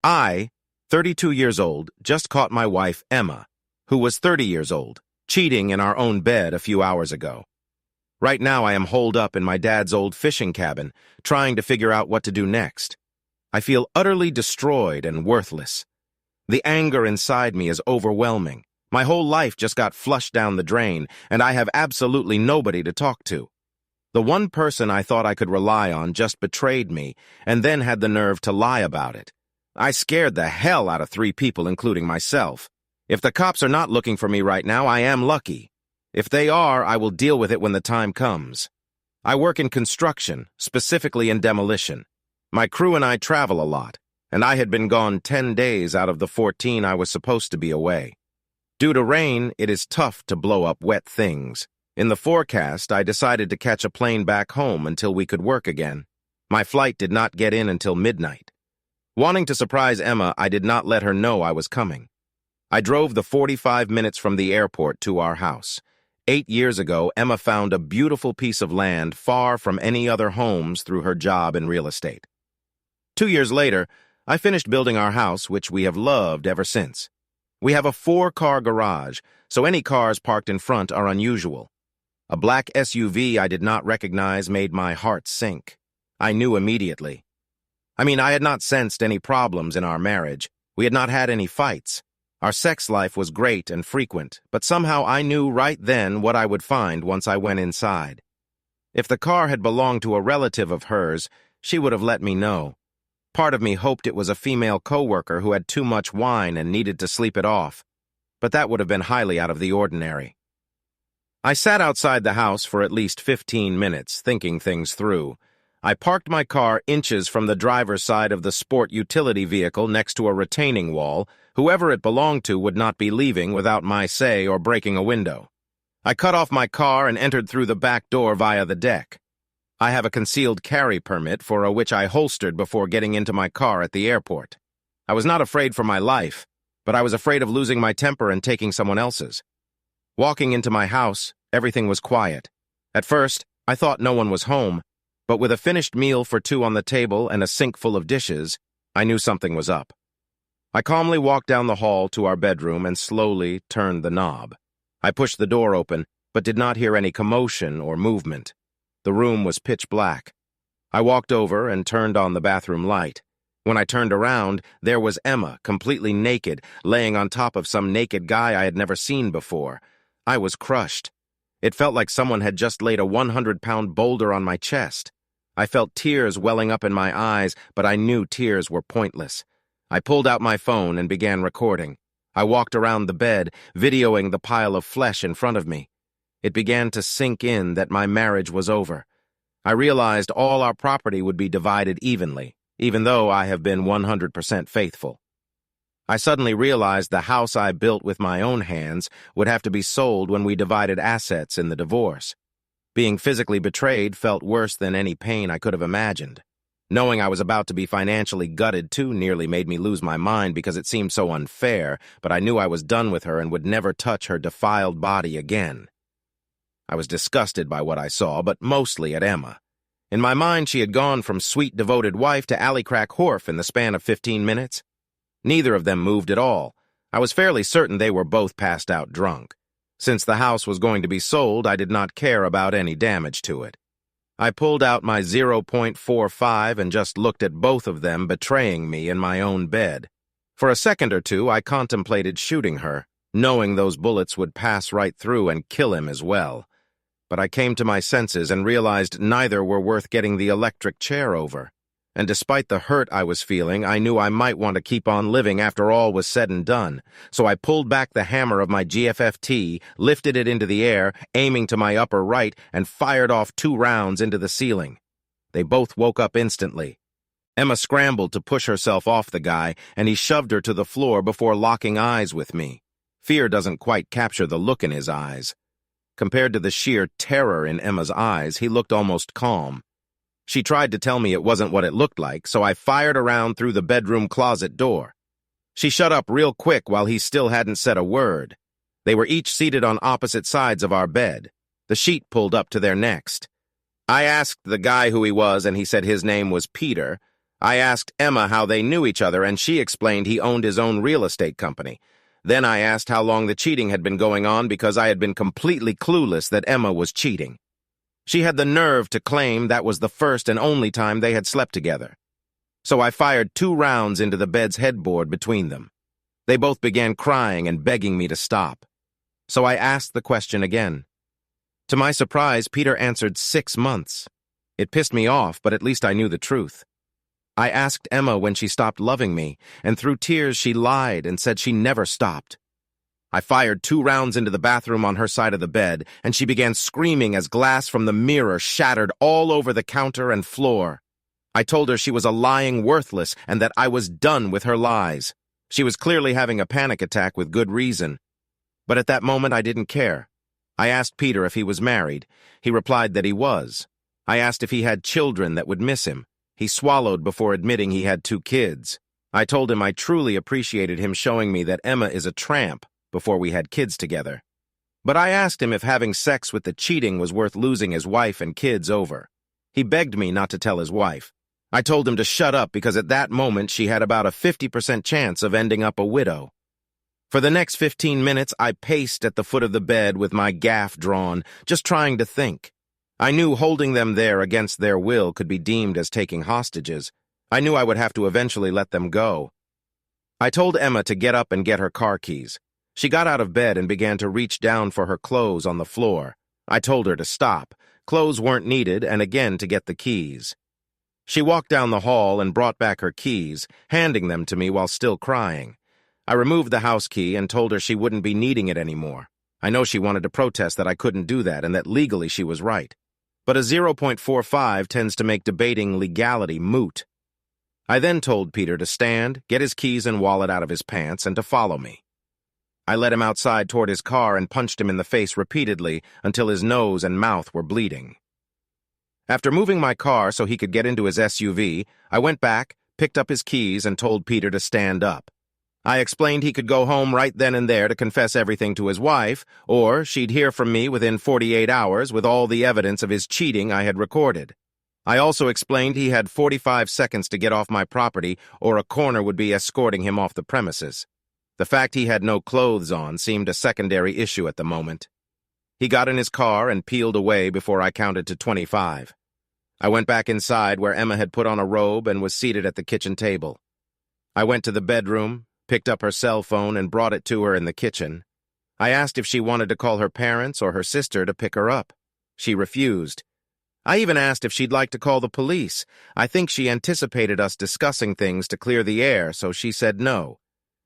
I, 32 years old, just caught my wife, Emma, who was 30 years old, cheating in our own bed a few hours ago. Right now I am holed up in my dad's old fishing cabin, trying to figure out what to do next. I feel utterly destroyed and worthless. The anger inside me is overwhelming. My whole life just got flushed down the drain, and I have absolutely nobody to talk to. The one person I thought I could rely on just betrayed me, and then had the nerve to lie about it. I scared the hell out of 3 people, including myself. If the cops are not looking for me right now, I am lucky. If they are, I will deal with it when the time comes. I work in construction, specifically in demolition. My crew and I travel a lot, and I had been gone 10 days out of the 14 I was supposed to be away. Due to rain, it is tough to blow up wet things. In the forecast, I decided to catch a plane back home until we could work again. My flight did not get in until midnight. Wanting to surprise Emma, I did not let her know I was coming. I drove the 45 minutes from the airport to our house. 8 years ago, Emma found a beautiful piece of land far from any other homes through her job in real estate. 2 years later, I finished building our house, which we have loved ever since. We have a 4-car garage, so any cars parked in front are unusual. A black SUV I did not recognize made my heart sink. I knew immediately. I had not sensed any problems in our marriage. We had not had any fights. Our sex life was great and frequent, but somehow I knew right then what I would find once I went inside. If the car had belonged to a relative of hers, she would have let me know. Part of me hoped it was a female coworker who had too much wine and needed to sleep it off, but that would have been highly out of the ordinary. I sat outside the house for at least 15 minutes, thinking things through. I parked my car inches from the driver's side of the sport utility vehicle next to a retaining wall. Whoever it belonged to would not be leaving without my say or breaking a window. I cut off my car and entered through the back door via the deck. I have a concealed carry permit for which I holstered before getting into my car at the airport. I was not afraid for my life, but I was afraid of losing my temper and taking someone else's. Walking into my house, everything was quiet. At first, I thought no one was home, but with a finished meal for 2 on the table and a sink full of dishes, I knew something was up. I calmly walked down the hall to our bedroom and slowly turned the knob. I pushed the door open, but did not hear any commotion or movement. The room was pitch black. I walked over and turned on the bathroom light. When I turned around, there was Emma, completely naked, laying on top of some naked guy I had never seen before. I was crushed. It felt like someone had just laid a 100-pound boulder on my chest. I felt tears welling up in my eyes, but I knew tears were pointless. I pulled out my phone and began recording. I walked around the bed, videoing the pile of flesh in front of me. It began to sink in that my marriage was over. I realized all our property would be divided evenly, even though I have been 100% faithful. I suddenly realized the house I built with my own hands would have to be sold when we divided assets in the divorce. Being physically betrayed felt worse than any pain I could have imagined. Knowing I was about to be financially gutted too nearly made me lose my mind because it seemed so unfair, but I knew I was done with her and would never touch her defiled body again. I was disgusted by what I saw, but mostly at Emma. In my mind, she had gone from sweet, devoted wife to alley-crack whore in the span of 15 minutes. Neither of them moved at all. I was fairly certain they were both passed out drunk. Since the house was going to be sold, I did not care about any damage to it. I pulled out my .45 and just looked at both of them betraying me in my own bed. For a second or two, I contemplated shooting her, knowing those bullets would pass right through and kill him as well. But I came to my senses and realized neither were worth getting the electric chair over. And despite the hurt I was feeling, I knew I might want to keep on living after all was said and done. So I pulled back the hammer of my GFFT, lifted it into the air, aiming to my upper right, and fired off 2 rounds into the ceiling. They both woke up instantly. Emma scrambled to push herself off the guy, and he shoved her to the floor before locking eyes with me. Fear doesn't quite capture the look in his eyes. Compared to the sheer terror in Emma's eyes, he looked almost calm. She tried to tell me it wasn't what it looked like, so I fired around through the bedroom closet door. She shut up real quick while he still hadn't said a word. They were each seated on opposite sides of our bed. The sheet pulled up to their necks. I asked the guy who he was, and he said his name was Peter. I asked Emma how they knew each other, and she explained he owned his own real estate company. Then I asked how long the cheating had been going on because I had been completely clueless that Emma was cheating. She had the nerve to claim that was the first and only time they had slept together. So I fired 2 rounds into the bed's headboard between them. They both began crying and begging me to stop. So I asked the question again. To my surprise, Peter answered 6 months. It pissed me off, but at least I knew the truth. I asked Emma when she stopped loving me, and through tears she lied and said she never stopped. I fired 2 rounds into the bathroom on her side of the bed, and she began screaming as glass from the mirror shattered all over the counter and floor. I told her she was a lying worthless and that I was done with her lies. She was clearly having a panic attack with good reason. But at that moment I didn't care. I asked Peter if he was married. He replied that he was. I asked if he had children that would miss him. He swallowed before admitting he had 2 kids. I told him I truly appreciated him showing me that Emma is a tramp before we had kids together. But I asked him if having sex with the cheating was worth losing his wife and kids over. He begged me not to tell his wife. I told him to shut up because at that moment she had about a 50% chance of ending up a widow. For the next 15 minutes, I paced at the foot of the bed with my gaff drawn, just trying to think. I knew holding them there against their will could be deemed as taking hostages. I knew I would have to eventually let them go. I told Emma to get up and get her car keys. She got out of bed and began to reach down for her clothes on the floor. I told her to stop. Clothes weren't needed, and again to get the keys. She walked down the hall and brought back her keys, handing them to me while still crying. I removed the house key and told her she wouldn't be needing it anymore. I know she wanted to protest that I couldn't do that and that legally she was right. But a 0.45 tends to make debating legality moot. I then told Peter to stand, get his keys and wallet out of his pants, and to follow me. I led him outside toward his car and punched him in the face repeatedly until his nose and mouth were bleeding. After moving my car so he could get into his SUV, I went back, picked up his keys, and told Peter to stand up. I explained he could go home right then and there to confess everything to his wife, or she'd hear from me within 48 hours with all the evidence of his cheating I had recorded. I also explained he had 45 seconds to get off my property, or a coroner would be escorting him off the premises. The fact he had no clothes on seemed a secondary issue at the moment. He got in his car and peeled away before I counted to 25. I went back inside where Emma had put on a robe and was seated at the kitchen table. I went to the bedroom, picked up her cell phone and brought it to her in the kitchen. I asked if she wanted to call her parents or her sister to pick her up. She refused. I even asked if she'd like to call the police. I think she anticipated us discussing things to clear the air, so she said no.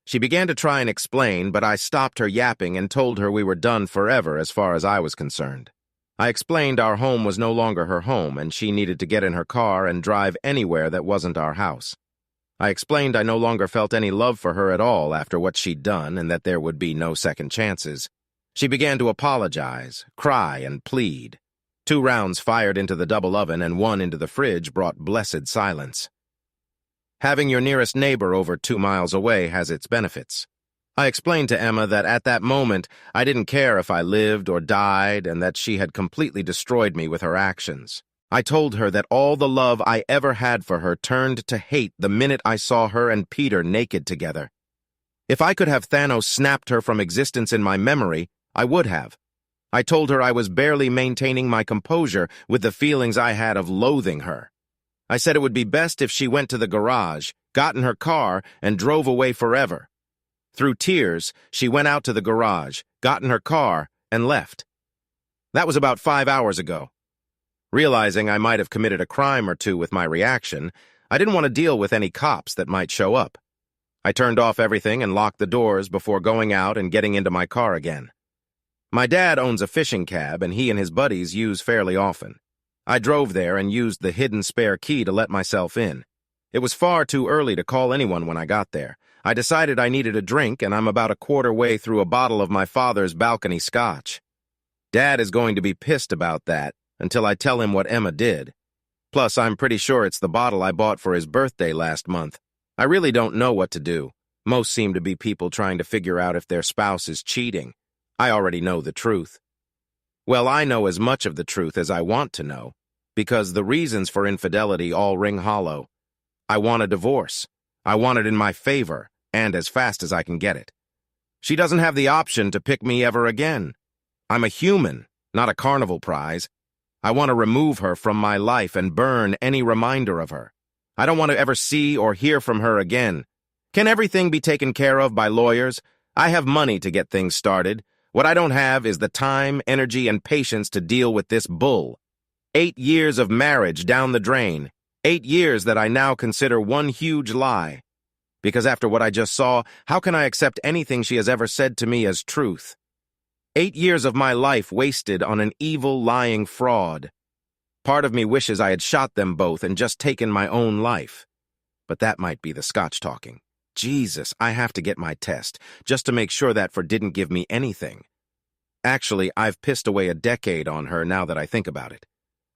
She began to try and explain, but I stopped her yapping and told her we were done forever as far as I was concerned. I explained our home was no longer her home and she needed to get in her car and drive anywhere that wasn't our house. I explained I no longer felt any love for her at all after what she'd done and that there would be no second chances. She began to apologize, cry, and plead. 2 rounds fired into the double oven and 1 into the fridge brought blessed silence. Having your nearest neighbor over 2 miles away has its benefits. I explained to Emma that at that moment I didn't care if I lived or died and that she had completely destroyed me with her actions. I told her that all the love I ever had for her turned to hate the minute I saw her and Peter naked together. If I could have Thanos snapped her from existence in my memory, I would have. I told her I was barely maintaining my composure with the feelings I had of loathing her. I said it would be best if she went to the garage, got in her car, and drove away forever. Through tears, she went out to the garage, got in her car, and left. That was about 5 hours ago. Realizing I might have committed a crime or two with my reaction, I didn't want to deal with any cops that might show up. I turned off everything and locked the doors before going out and getting into my car again. My dad owns a fishing cab, and he and his buddies use fairly often. I drove there and used the hidden spare key to let myself in. It was far too early to call anyone when I got there. I decided I needed a drink, and I'm about a quarter way through a bottle of my father's balcony scotch. Dad is going to be pissed about that until I tell him what Emma did. Plus, I'm pretty sure it's the bottle I bought for his birthday last month. I really don't know what to do. Most seem to be people trying to figure out if their spouse is cheating. I already know the truth. Well, I know as much of the truth as I want to know, because the reasons for infidelity all ring hollow. I want a divorce. I want it in my favor, and as fast as I can get it. She doesn't have the option to pick me ever again. I'm a human, not a carnival prize. I want to remove her from my life and burn any reminder of her. I don't want to ever see or hear from her again. Can everything be taken care of by lawyers? I have money to get things started. What I don't have is the time, energy, and patience to deal with this bull. 8 years of marriage down the drain. 8 years that I now consider one huge lie. Because after what I just saw, how can I accept anything she has ever said to me as truth? 8 years of my life wasted on an evil, lying fraud. Part of me wishes I had shot them both and just taken my own life. But that might be the Scotch talking. Jesus, I have to get my test, just to make sure that didn't give me anything. Actually, I've pissed away a decade on her now that I think about it.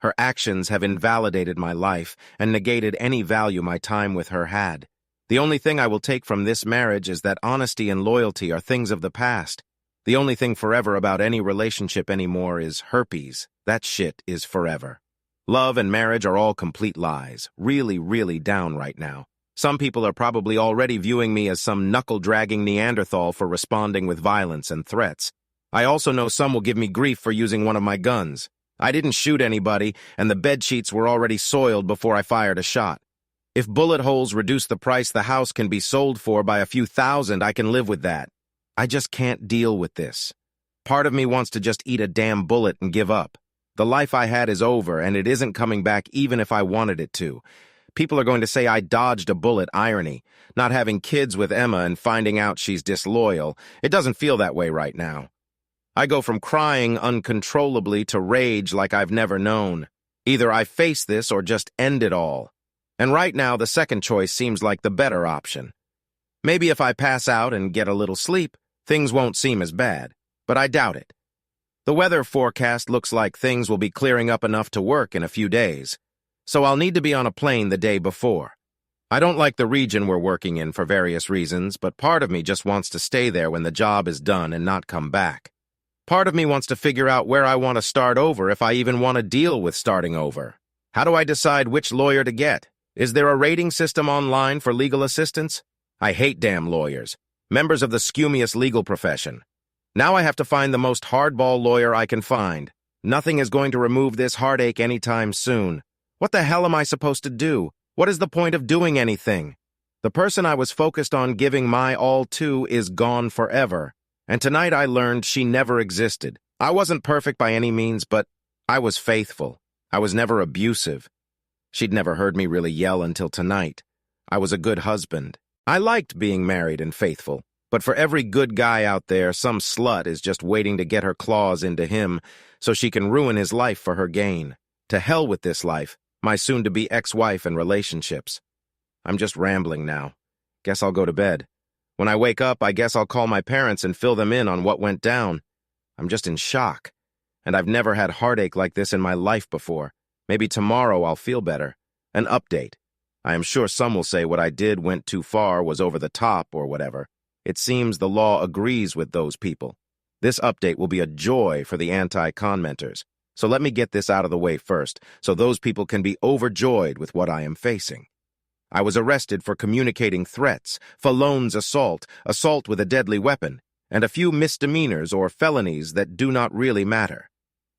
Her actions have invalidated my life and negated any value my time with her had. The only thing I will take from this marriage is that honesty and loyalty are things of the past. The only thing forever about any relationship anymore is herpes. That shit is forever. Love and marriage are all complete lies. Really, really down right now. Some people are probably already viewing me as some knuckle-dragging Neanderthal for responding with violence and threats. I also know some will give me grief for using one of my guns. I didn't shoot anybody, and the bedsheets were already soiled before I fired a shot. If bullet holes reduce the price the house can be sold for by a few thousand, I can live with that. I just can't deal with this. Part of me wants to just eat a damn bullet and give up. The life I had is over, and it isn't coming back even if I wanted it to. People are going to say I dodged a bullet irony, not having kids with Emma and finding out she's disloyal. It doesn't feel that way right now. I go from crying uncontrollably to rage like I've never known. Either I face this or just end it all. And right now, the second choice seems like the better option. Maybe if I pass out and get a little sleep, things won't seem as bad, but I doubt it. The weather forecast looks like things will be clearing up enough to work in a few days, so I'll need to be on a plane the day before. I don't like the region we're working in for various reasons, but part of me just wants to stay there when the job is done and not come back. Part of me wants to figure out where I want to start over if I even want to deal with starting over. How do I decide which lawyer to get? Is there a rating system online for legal assistance? I hate damn lawyers, members of the scumious legal profession. Now I have to find the most hardball lawyer I can find. Nothing is going to remove this heartache anytime soon. What the hell am I supposed to do? What is the point of doing anything? The person I was focused on giving my all to is gone forever. And tonight I learned she never existed. I wasn't perfect by any means, but I was faithful. I was never abusive. She'd never heard me really yell until tonight. I was a good husband. I liked being married and faithful, but for every good guy out there, some slut is just waiting to get her claws into him so she can ruin his life for her gain. To hell with this life, my soon-to-be ex-wife and relationships. I'm just rambling now. Guess I'll go to bed. When I wake up, I guess I'll call my parents and fill them in on what went down. I'm just in shock, and I've never had heartache like this in my life before. Maybe tomorrow I'll feel better. An update. I am sure some will say what I did went too far, was over the top, or whatever. It seems the law agrees with those people. This update will be a joy for the anti-commenters. So let me get this out of the way first, so those people can be overjoyed with what I am facing. I was arrested for communicating threats, Fallone's assault, assault with a deadly weapon, and a few misdemeanors or felonies that do not really matter.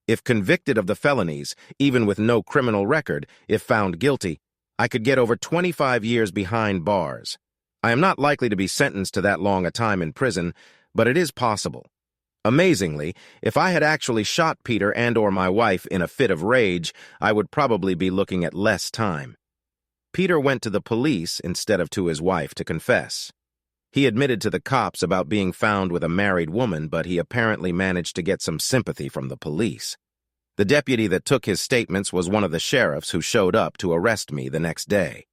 If convicted of the felonies, even with no criminal record, if found guilty, I could get over 25 years behind bars. I am not likely to be sentenced to that long a time in prison, but it is possible. Amazingly, if I had actually shot Peter and/or my wife in a fit of rage, I would probably be looking at less time. Peter went to the police instead of to his wife to confess. He admitted to the cops about being found with a married woman, but he apparently managed to get some sympathy from the police. The deputy that took his statements was one of the sheriffs who showed up to arrest me the next day.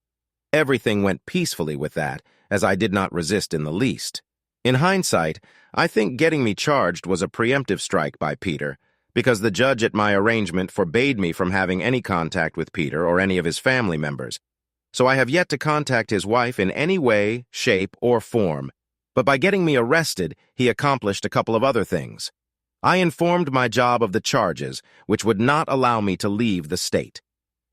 Everything went peacefully with that, as I did not resist in the least. In hindsight, I think getting me charged was a preemptive strike by Peter, because the judge at my arraignment forbade me from having any contact with Peter or any of his family members. So I have yet to contact his wife in any way, shape, or form. But by getting me arrested, he accomplished a couple of other things. I informed my job of the charges, which would not allow me to leave the state.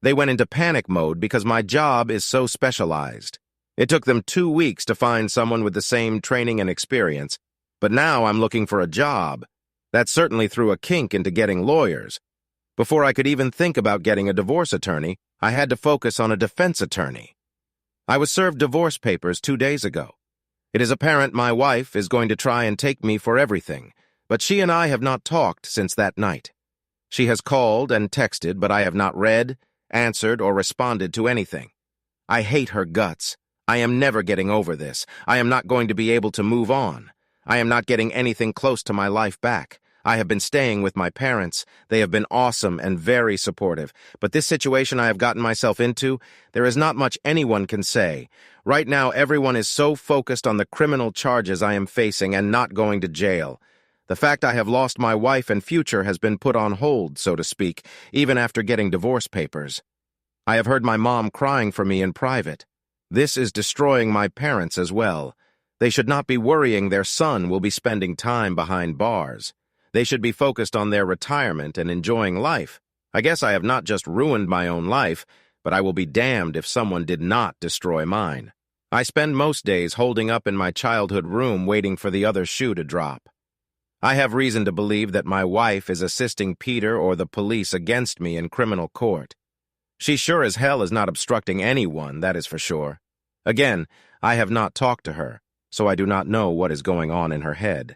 They went into panic mode because my job is so specialized. It took them 2 weeks to find someone with the same training and experience, but now I'm looking for a job. That certainly threw a kink into getting lawyers. Before I could even think about getting a divorce attorney, I had to focus on a defense attorney. I was served divorce papers 2 days ago. It is apparent my wife is going to try and take me for everything, but she and I have not talked since that night. She has called and texted, but I have not read, answered, or responded to anything. I hate her guts. I am never getting over this. I am not going to be able to move on. I am not getting anything close to my life back. I have been staying with my parents. They have been awesome and very supportive. But this situation I have gotten myself into, there is not much anyone can say. Right now, everyone is so focused on the criminal charges I am facing and not going to jail. The fact I have lost my wife and future has been put on hold, so to speak, even after getting divorce papers. I have heard my mom crying for me in private. This is destroying my parents as well. They should not be worrying their son will be spending time behind bars. They should be focused on their retirement and enjoying life. I guess I have not just ruined my own life, but I will be damned if someone did not destroy mine. I spend most days holding up in my childhood room waiting for the other shoe to drop. I have reason to believe that my wife is assisting Peter or the police against me in criminal court. She sure as hell is not obstructing anyone, that is for sure. Again, I have not talked to her, so I do not know what is going on in her head.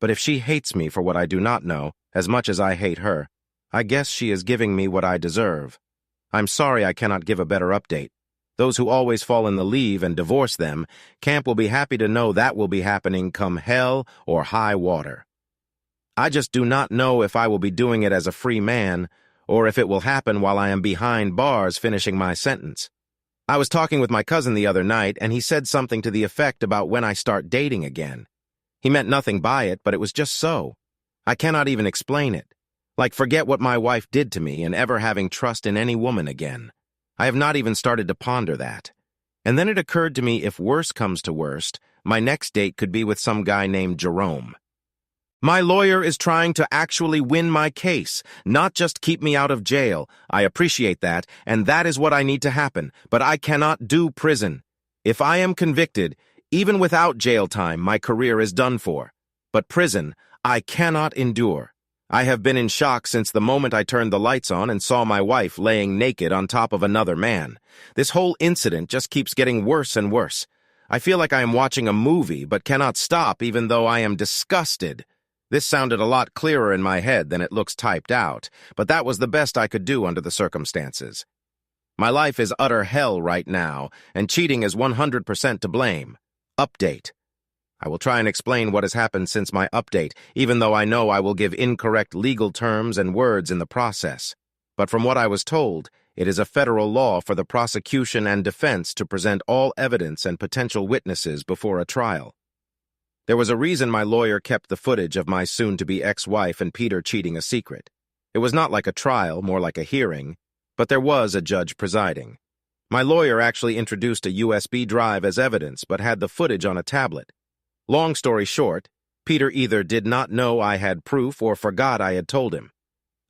But if she hates me for what I do not know, as much as I hate her, I guess she is giving me what I deserve. I'm sorry I cannot give a better update. Those who always fall in the leave and divorce them, Camp will be happy to know that will be happening come hell or high water. I just do not know if I will be doing it as a free man, or if it will happen while I am behind bars finishing my sentence. I was talking with my cousin the other night, and he said something to the effect about when I start dating again. He meant nothing by it, but it was just so. I cannot even explain it. Like, forget what my wife did to me and ever having trust in any woman again. I have not even started to ponder that. And then it occurred to me if worse comes to worst, my next date could be with some guy named Jerome. My lawyer is trying to actually win my case, not just keep me out of jail. I appreciate that, and that is what I need to happen, but I cannot do prison. If I am convicted, even without jail time, my career is done for. But prison, I cannot endure. I have been in shock since the moment I turned the lights on and saw my wife laying naked on top of another man. This whole incident just keeps getting worse and worse. I feel like I am watching a movie, but cannot stop even though I am disgusted. This sounded a lot clearer in my head than it looks typed out, but that was the best I could do under the circumstances. My life is utter hell right now, and cheating is 100% to blame. Update. I will try and explain what has happened since my update, even though I know I will give incorrect legal terms and words in the process. But from what I was told, it is a federal law for the prosecution and defense to present all evidence and potential witnesses before a trial. There was a reason my lawyer kept the footage of my soon-to-be ex-wife and Peter cheating a secret. It was not like a trial, more like a hearing, but there was a judge presiding. My lawyer actually introduced a USB drive as evidence, but had the footage on a tablet. Long story short, Peter either did not know I had proof or forgot I had told him.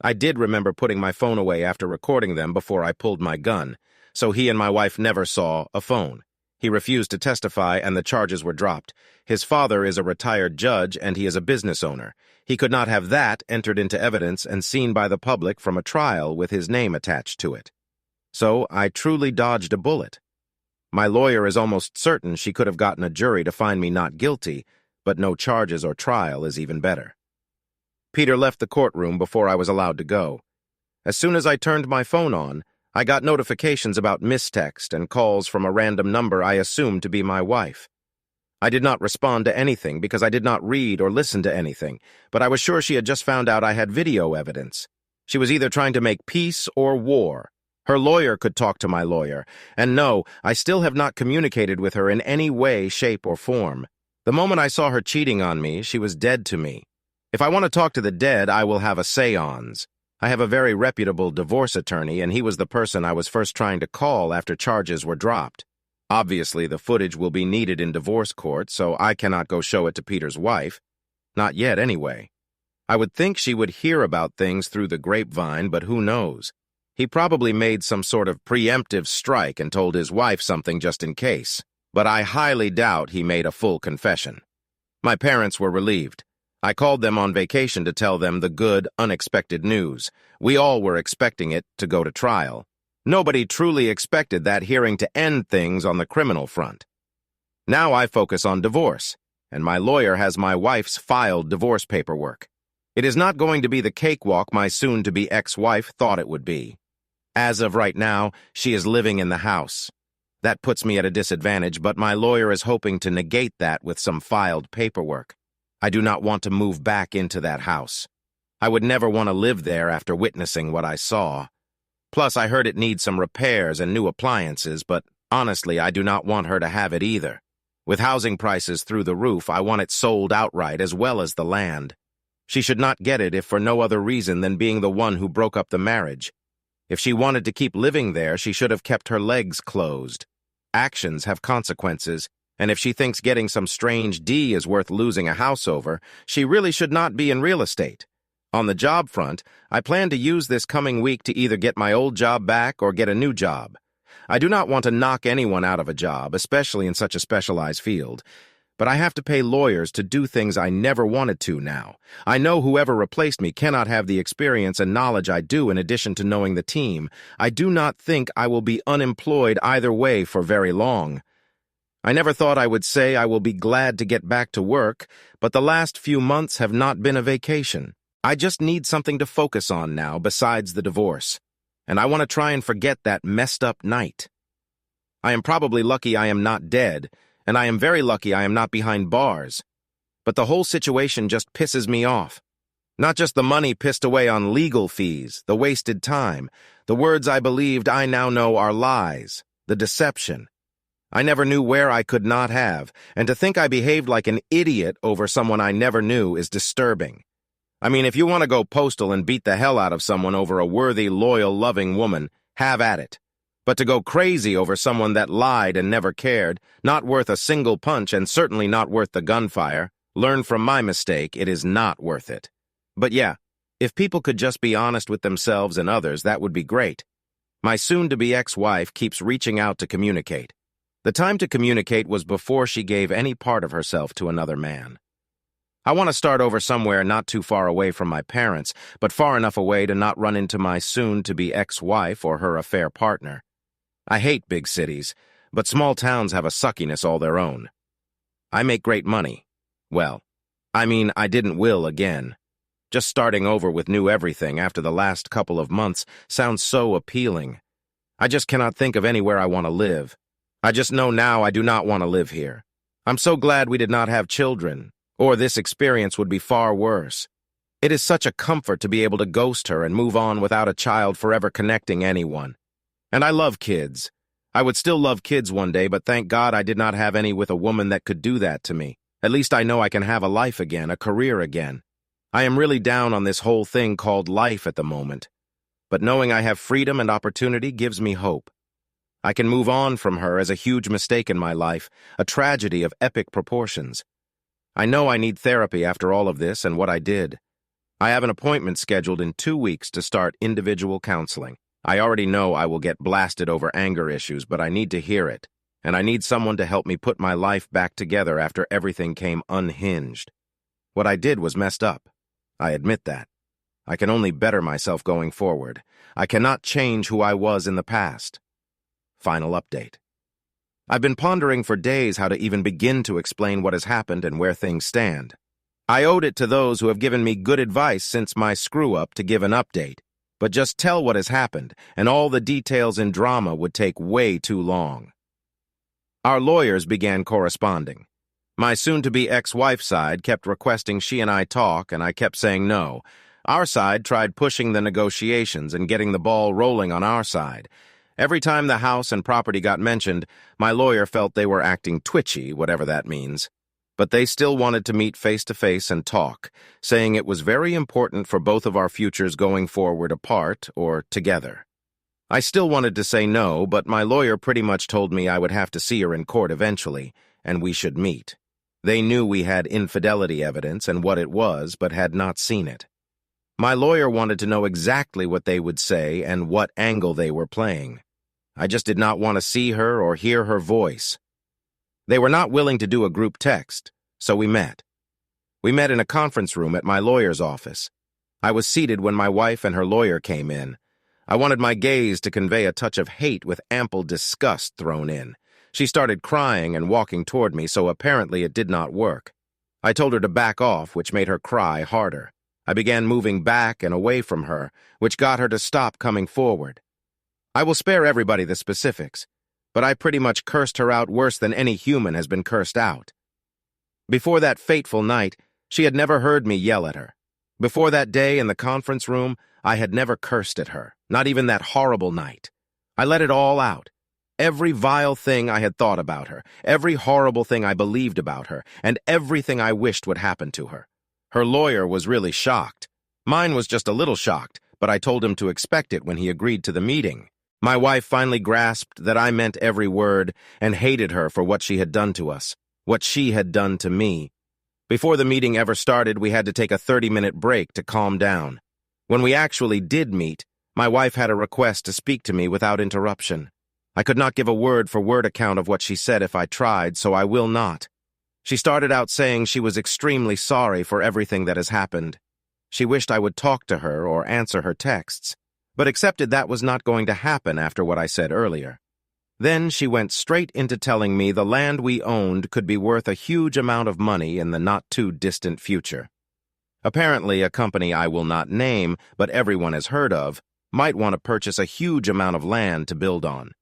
I did remember putting my phone away after recording them before I pulled my gun, so he and my wife never saw a phone. He refused to testify and the charges were dropped. His father is a retired judge and he is a business owner. He could not have that entered into evidence and seen by the public from a trial with his name attached to it. So I truly dodged a bullet. My lawyer is almost certain she could have gotten a jury to find me not guilty, but no charges or trial is even better. Peter left the courtroom before I was allowed to go. As soon as I turned my phone on, I got notifications about mistext and calls from a random number I assumed to be my wife. I did not respond to anything because I did not read or listen to anything, but I was sure she had just found out I had video evidence. She was either trying to make peace or war. Her lawyer could talk to my lawyer, and no, I still have not communicated with her in any way, shape, or form. The moment I saw her cheating on me, she was dead to me. If I want to talk to the dead, I will have a séance. I have a very reputable divorce attorney, and he was the person I was first trying to call after charges were dropped. Obviously, the footage will be needed in divorce court, so I cannot go show it to Peter's wife. Not yet, anyway. I would think she would hear about things through the grapevine, but who knows? He probably made some sort of preemptive strike and told his wife something just in case, but I highly doubt he made a full confession. My parents were relieved. I called them on vacation to tell them the good, unexpected news. We all were expecting it to go to trial. Nobody truly expected that hearing to end things on the criminal front. Now I focus on divorce, and my lawyer has my wife's filed divorce paperwork. It is not going to be the cakewalk my soon-to-be ex-wife thought it would be. As of right now, she is living in the house. That puts me at a disadvantage, but my lawyer is hoping to negate that with some filed paperwork. I do not want to move back into that house. I would never want to live there after witnessing what I saw. Plus, I heard it needs some repairs and new appliances, but honestly, I do not want her to have it either. With housing prices through the roof, I want it sold outright as well as the land. She should not get it if for no other reason than being the one who broke up the marriage. If she wanted to keep living there, she should have kept her legs closed. Actions have consequences, and if she thinks getting some strange D is worth losing a house over, she really should not be in real estate. On the job front, I plan to use this coming week to either get my old job back or get a new job. I do not want to knock anyone out of a job, especially in such a specialized field. But I have to pay lawyers to do things I never wanted to now. I know whoever replaced me cannot have the experience and knowledge I do in addition to knowing the team. I do not think I will be unemployed either way for very long. I never thought I would say I will be glad to get back to work, but the last few months have not been a vacation. I just need something to focus on now besides the divorce, and I want to try and forget that messed up night. I am probably lucky I am not dead, and I am very lucky I am not behind bars. But the whole situation just pisses me off. Not just the money pissed away on legal fees, the wasted time, the words I believed I now know are lies, the deception. I never knew where I could not have, and to think I behaved like an idiot over someone I never knew is disturbing. I mean, if you want to go postal and beat the hell out of someone over a worthy, loyal, loving woman, have at it. But to go crazy over someone that lied and never cared, not worth a single punch and certainly not worth the gunfire, learn from my mistake, it is not worth it. But yeah, if people could just be honest with themselves and others, that would be great. My soon-to-be ex-wife keeps reaching out to communicate. The time to communicate was before she gave any part of herself to another man. I want to start over somewhere not too far away from my parents, but far enough away to not run into my soon-to-be ex-wife or her affair partner. I hate big cities, but small towns have a suckiness all their own. I make great money. Well, I mean, I didn't will again. Just starting over with new everything after the last couple of months sounds so appealing. I just cannot think of anywhere I want to live. I just know now I do not want to live here. I'm so glad we did not have children, or this experience would be far worse. It is such a comfort to be able to ghost her and move on without a child forever connecting anyone. And I love kids. I would still love kids one day, but thank God I did not have any with a woman that could do that to me. At least I know I can have a life again, a career again. I am really down on this whole thing called life at the moment. But knowing I have freedom and opportunity gives me hope. I can move on from her as a huge mistake in my life, a tragedy of epic proportions. I know I need therapy after all of this and what I did. I have an appointment scheduled in 2 weeks to start individual counseling. I already know I will get blasted over anger issues, but I need to hear it, and I need someone to help me put my life back together after everything came unhinged. What I did was messed up. I admit that. I can only better myself going forward. I cannot change who I was in the past. Final update. I've been pondering for days how to even begin to explain what has happened and where things stand. I owed it to those who have given me good advice since my screw-up to give an update, but just tell what has happened, and all the details and drama would take way too long. Our lawyers began corresponding. My soon-to-be ex-wife's side kept requesting she and I talk, and I kept saying no. Our side tried pushing the negotiations and getting the ball rolling on our side. Every time the house and property got mentioned, my lawyer felt they were acting twitchy, whatever that means. But they still wanted to meet face-to-face and talk, saying it was very important for both of our futures going forward apart or together. I still wanted to say no, but my lawyer pretty much told me I would have to see her in court eventually, and we should meet. They knew we had infidelity evidence and what it was, but had not seen it. My lawyer wanted to know exactly what they would say and what angle they were playing. I just did not want to see her or hear her voice. They were not willing to do a group text, so we met. We met in a conference room at my lawyer's office. I was seated when my wife and her lawyer came in. I wanted my gaze to convey a touch of hate with ample disgust thrown in. She started crying and walking toward me, so apparently it did not work. I told her to back off, which made her cry harder. I began moving back and away from her, which got her to stop coming forward. I will spare everybody the specifics, but I pretty much cursed her out worse than any human has been cursed out. Before that fateful night, she had never heard me yell at her. Before that day in the conference room, I had never cursed at her, not even that horrible night. I let it all out. Every vile thing I had thought about her, every horrible thing I believed about her, and everything I wished would happen to her. Her lawyer was really shocked. Mine was just a little shocked, but I told him to expect it when he agreed to the meeting. My wife finally grasped that I meant every word and hated her for what she had done to us, what she had done to me. Before the meeting ever started, we had to take a 30-minute break to calm down. When we actually did meet, my wife had a request to speak to me without interruption. I could not give a word-for-word account of what she said if I tried, so I will not. She started out saying she was extremely sorry for everything that has happened. She wished I would talk to her or answer her texts, but accepted that was not going to happen after what I said earlier. Then she went straight into telling me the land we owned could be worth a huge amount of money in the not-too-distant future. Apparently, a company I will not name, but everyone has heard of, might want to purchase a huge amount of land to build on.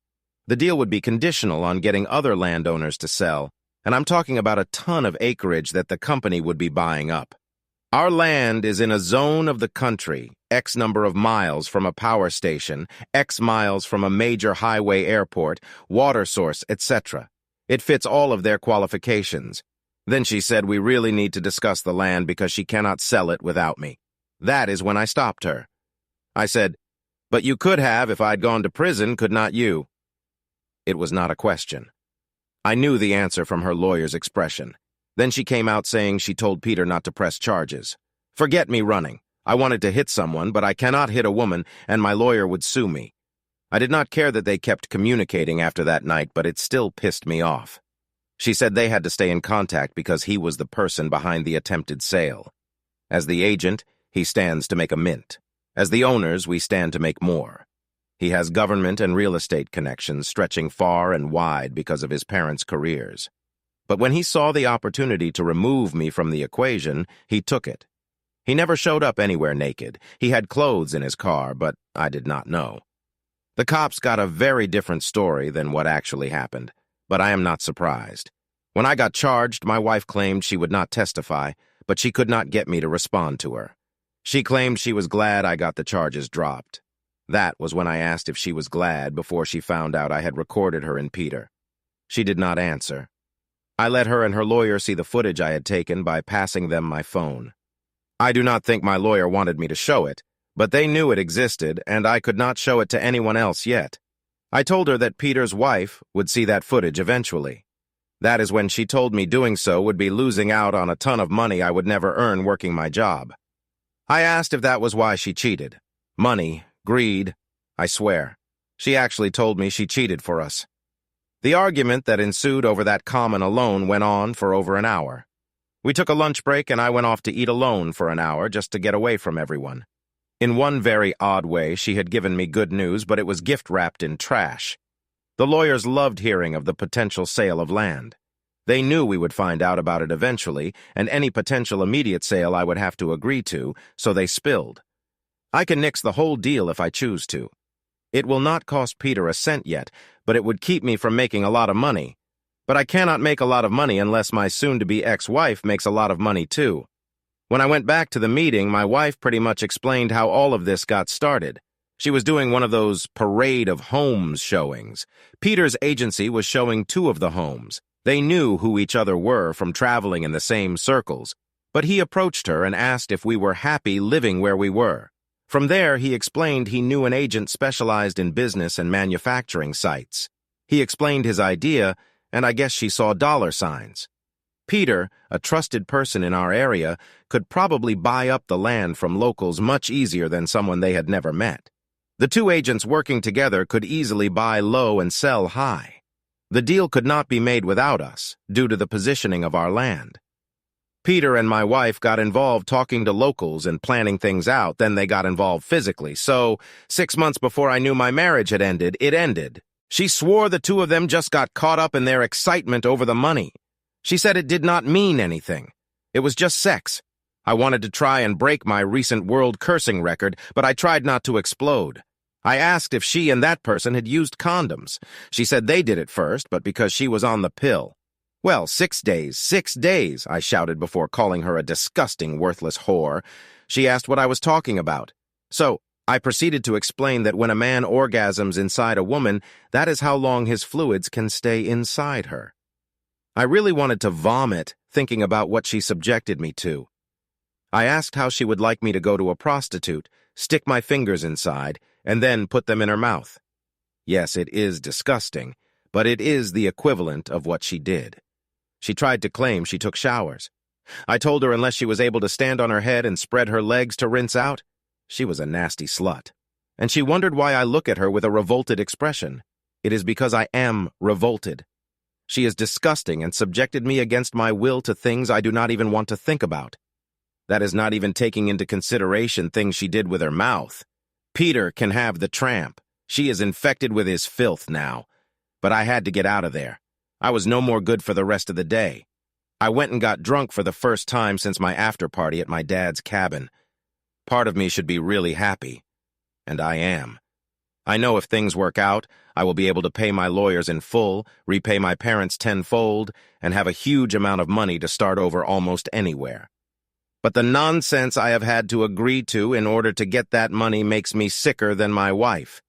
The deal would be conditional on getting other landowners to sell, and I'm talking about a ton of acreage that the company would be buying up. Our land is in a zone of the country, X number of miles from a power station, X miles from a major highway airport, water source, etc. It fits all of their qualifications. Then she said we really need to discuss the land because she cannot sell it without me. That is when I stopped her. I said, "But you could have if I'd gone to prison, could not you?" It was not a question. I knew the answer from her lawyer's expression. Then she came out saying she told Peter not to press charges. Forget me running. I wanted to hit someone, but I cannot hit a woman, and my lawyer would sue me. I did not care that they kept communicating after that night, but it still pissed me off. She said they had to stay in contact because he was the person behind the attempted sale. As the agent, he stands to make a mint. As the owners, we stand to make more. He has government and real estate connections stretching far and wide because of his parents' careers. But when he saw the opportunity to remove me from the equation, he took it. He never showed up anywhere naked. He had clothes in his car, but I did not know. The cops got a very different story than what actually happened, but I am not surprised. When I got charged, my wife claimed she would not testify, but she could not get me to respond to her. She claimed she was glad I got the charges dropped. That was when I asked if she was glad before she found out I had recorded her and Peter. She did not answer. I let her and her lawyer see the footage I had taken by passing them my phone. I do not think my lawyer wanted me to show it, but they knew it existed, and I could not show it to anyone else yet. I told her that Peter's wife would see that footage eventually. That is when she told me doing so would be losing out on a ton of money I would never earn working my job. I asked if that was why she cheated. Money, greed, I swear. She actually told me she cheated for us. The argument that ensued over that common alone went on for over an hour. We took a lunch break and I went off to eat alone for an hour just to get away from everyone. In one very odd way, she had given me good news, but it was gift-wrapped in trash. The lawyers loved hearing of the potential sale of land. They knew we would find out about it eventually, and any potential immediate sale I would have to agree to, so they spilled. I can nix the whole deal if I choose to. It will not cost Peter a cent yet, but it would keep me from making a lot of money. But I cannot make a lot of money unless my soon-to-be ex-wife makes a lot of money too. When I went back to the meeting, my wife pretty much explained how all of this got started. She was doing one of those parade of homes showings. Peter's agency was showing 2 of the homes. They knew who each other were from traveling in the same circles. But he approached her and asked if we were happy living where we were. From there, he explained he knew an agent specialized in business and manufacturing sites. He explained his idea, and I guess she saw dollar signs. Peter, a trusted person in our area, could probably buy up the land from locals much easier than someone they had never met. The two agents working together could easily buy low and sell high. The deal could not be made without us, due to the positioning of our land. Peter and my wife got involved talking to locals and planning things out, then they got involved physically. So, 6 months before I knew my marriage had ended, it ended. She swore the two of them just got caught up in their excitement over the money. She said it did not mean anything. It was just sex. I wanted to try and break my recent world cursing record, but I tried not to explode. I asked if she and that person had used condoms. She said they did it first, but because she was on the pill. Well, 6 days, I shouted before calling her a disgusting, worthless whore. She asked what I was talking about. So, I proceeded to explain that when a man orgasms inside a woman, that is how long his fluids can stay inside her. I really wanted to vomit, thinking about what she subjected me to. I asked how she would like me to go to a prostitute, stick my fingers inside, and then put them in her mouth. Yes, it is disgusting, but it is the equivalent of what she did. She tried to claim she took showers. I told her unless she was able to stand on her head and spread her legs to rinse out, she was a nasty slut. And she wondered why I look at her with a revolted expression. It is because I am revolted. She is disgusting and subjected me against my will to things I do not even want to think about. That is not even taking into consideration things she did with her mouth. Peter can have the tramp. She is infected with his filth now. But I had to get out of there. I was no more good for the rest of the day. I went and got drunk for the first time since my after-party at my dad's cabin. Part of me should be really happy. And I am. I know if things work out, I will be able to pay my lawyers in full, repay my parents tenfold, and have a huge amount of money to start over almost anywhere. But the nonsense I have had to agree to in order to get that money makes me sicker than my wife.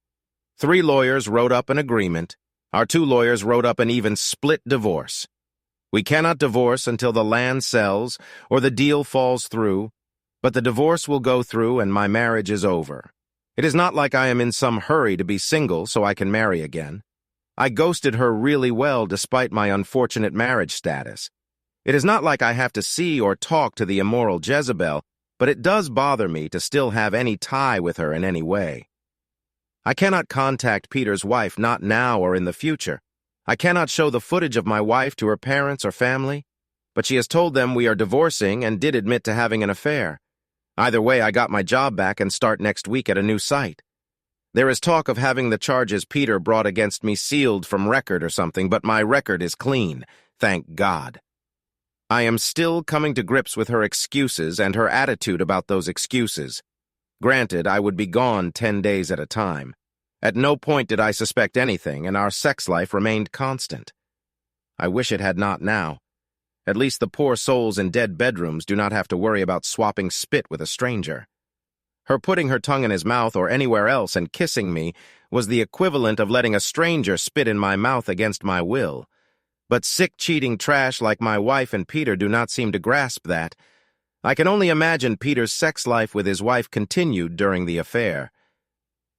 3 lawyers wrote up an agreement. Our 2 lawyers wrote up an even split divorce. We cannot divorce until the land sells or the deal falls through, but the divorce will go through and my marriage is over. It is not like I am in some hurry to be single so I can marry again. I ghosted her really well despite my unfortunate marriage status. It is not like I have to see or talk to the immoral Jezebel, but it does bother me to still have any tie with her in any way. I cannot contact Peter's wife, not now or in the future. I cannot show the footage of my wife to her parents or family, but she has told them we are divorcing and did admit to having an affair. Either way, I got my job back and start next week at a new site. There is talk of having the charges Peter brought against me sealed from record or something, but my record is clean, thank God. I am still coming to grips with her excuses and her attitude about those excuses. Granted, I would be gone 10 days at a time. At no point did I suspect anything, and our sex life remained constant. I wish it had not now. At least the poor souls in dead bedrooms do not have to worry about swapping spit with a stranger. Her putting her tongue in his mouth or anywhere else and kissing me was the equivalent of letting a stranger spit in my mouth against my will. But sick, cheating trash like my wife and Peter do not seem to grasp that. I can only imagine Peter's sex life with his wife continued during the affair.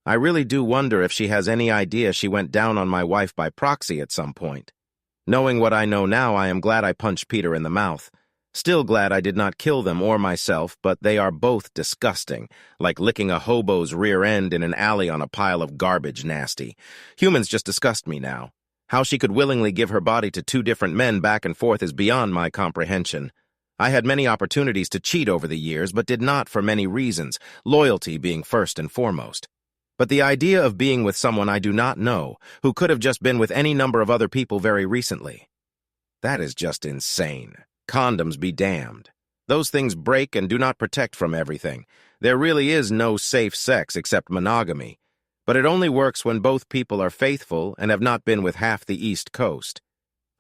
I really do wonder if she has any idea she went down on my wife by proxy at some point. Knowing what I know now, I am glad I punched Peter in the mouth. Still glad I did not kill them or myself, but they are both disgusting, like licking a hobo's rear end in an alley on a pile of garbage nasty. Humans just disgust me now. How she could willingly give her body to 2 different men back and forth is beyond my comprehension. I had many opportunities to cheat over the years, but did not for many reasons, loyalty being first and foremost. But the idea of being with someone I do not know, who could have just been with any number of other people very recently, that is just insane. Condoms be damned. Those things break and do not protect from everything. There really is no safe sex except monogamy. But it only works when both people are faithful and have not been with half the East Coast.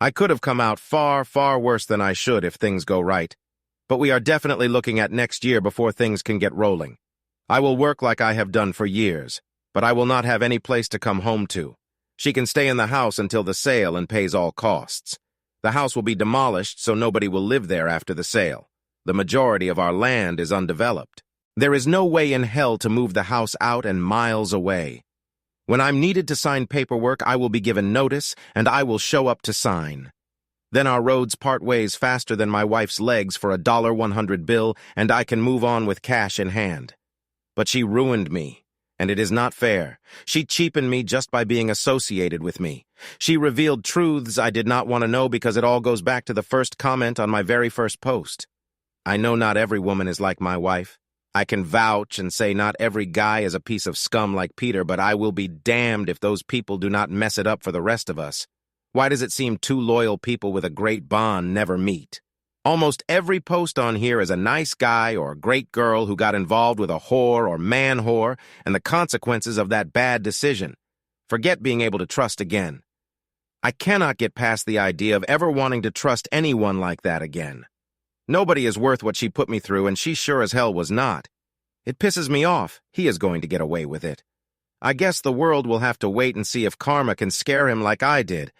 I could have come out far, far worse than I should if things go right. But we are definitely looking at next year before things can get rolling. I will work like I have done for years, but I will not have any place to come home to. She can stay in the house until the sale and pays all costs. The house will be demolished so nobody will live there after the sale. The majority of our land is undeveloped. There is no way in hell to move the house out and miles away. When I'm needed to sign paperwork, I will be given notice, and I will show up to sign. Then our roads part ways faster than my wife's legs for a $100 bill, and I can move on with cash in hand. But she ruined me, and it is not fair. She cheapened me just by being associated with me. She revealed truths I did not want to know because it all goes back to the first comment on my very first post. I know not every woman is like my wife. I can vouch and say not every guy is a piece of scum like Peter, but I will be damned if those people do not mess it up for the rest of us. Why does it seem two loyal people with a great bond never meet? Almost every post on here is a nice guy or a great girl who got involved with a whore or man whore and the consequences of that bad decision. Forget being able to trust again. I cannot get past the idea of ever wanting to trust anyone like that again. Nobody is worth what she put me through, and she sure as hell was not. It pisses me off. He is going to get away with it. I guess the world will have to wait and see if karma can scare him like I did.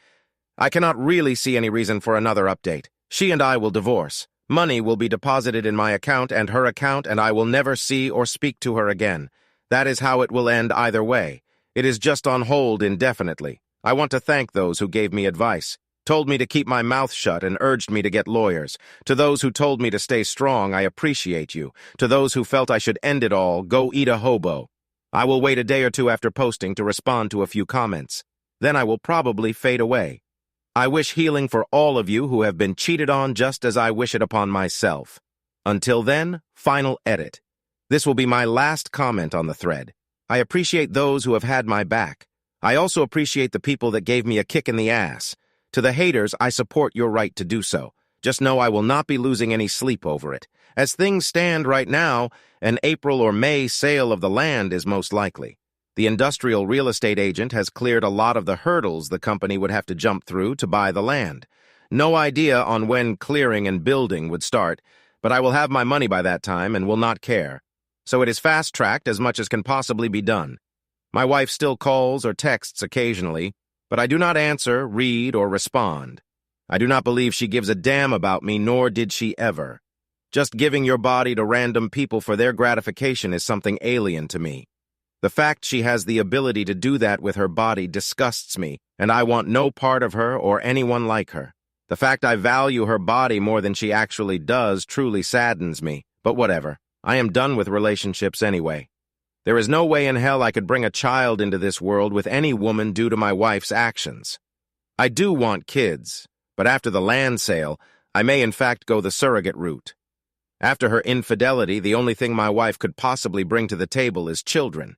I cannot really see any reason for another update. She and I will divorce. Money will be deposited in my account and her account, and I will never see or speak to her again. That is how it will end either way. It is just on hold indefinitely. I want to thank those who gave me advice, told me to keep my mouth shut and urged me to get lawyers. To those who told me to stay strong, I appreciate you. To those who felt I should end it all, go eat a hobo. I will wait a day or two after posting to respond to a few comments. Then I will probably fade away. I wish healing for all of you who have been cheated on just as I wish it upon myself. Until then, final edit. This will be my last comment on the thread. I appreciate those who have had my back. I also appreciate the people that gave me a kick in the ass. To the haters, I support your right to do so. Just know I will not be losing any sleep over it. As things stand right now, an April or May sale of the land is most likely. The industrial real estate agent has cleared a lot of the hurdles the company would have to jump through to buy the land. No idea on when clearing and building would start, but I will have my money by that time and will not care. So it is fast-tracked as much as can possibly be done. My wife still calls or texts occasionally, but I do not answer, read, or respond. I do not believe she gives a damn about me, nor did she ever. Just giving your body to random people for their gratification is something alien to me. The fact she has the ability to do that with her body disgusts me, and I want no part of her or anyone like her. The fact I value her body more than she actually does truly saddens me, but whatever. I am done with relationships anyway. There is no way in hell I could bring a child into this world with any woman due to my wife's actions. I do want kids, but after the land sale, I may in fact go the surrogate route. After her infidelity, the only thing my wife could possibly bring to the table is children.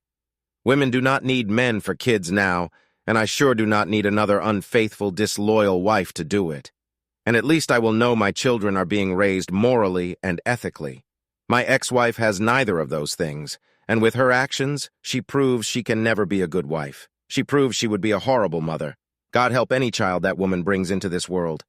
Women do not need men for kids now, and I sure do not need another unfaithful, disloyal wife to do it. And at least I will know my children are being raised morally and ethically. My ex-wife has neither of those things, and with her actions, she proves she can never be a good wife. She proves she would be a horrible mother. God help any child that woman brings into this world.